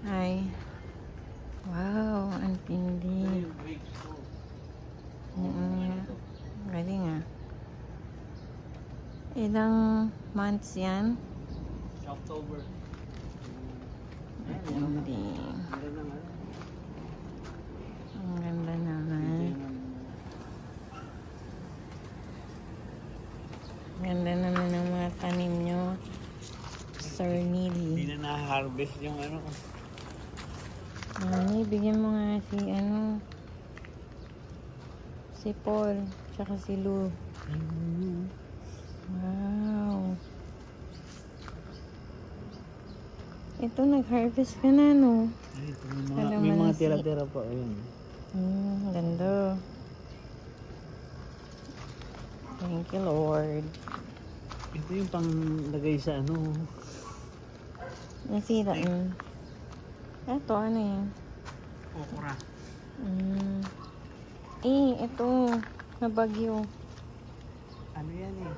Ay. Wow, ang tindi. Galing ah. Ilang months yan? October. Hindi. Ang ganda naman. Ganda naman ng mga tanim nyo. Sir Neely. Hindi na na-harvest yung ano. Mami, bigyan mo nga si Paul, tsaka si Lou. Wow. Ito, nag-harvest ka na, no? Ay, may mga tira-tira pa. Ayun. Ganda. Thank you, Lord. Ito yung pang lagay sa ano. Nasira. Ito, ano yan? Okra. Ito. Nabagyo. Ano yan eh?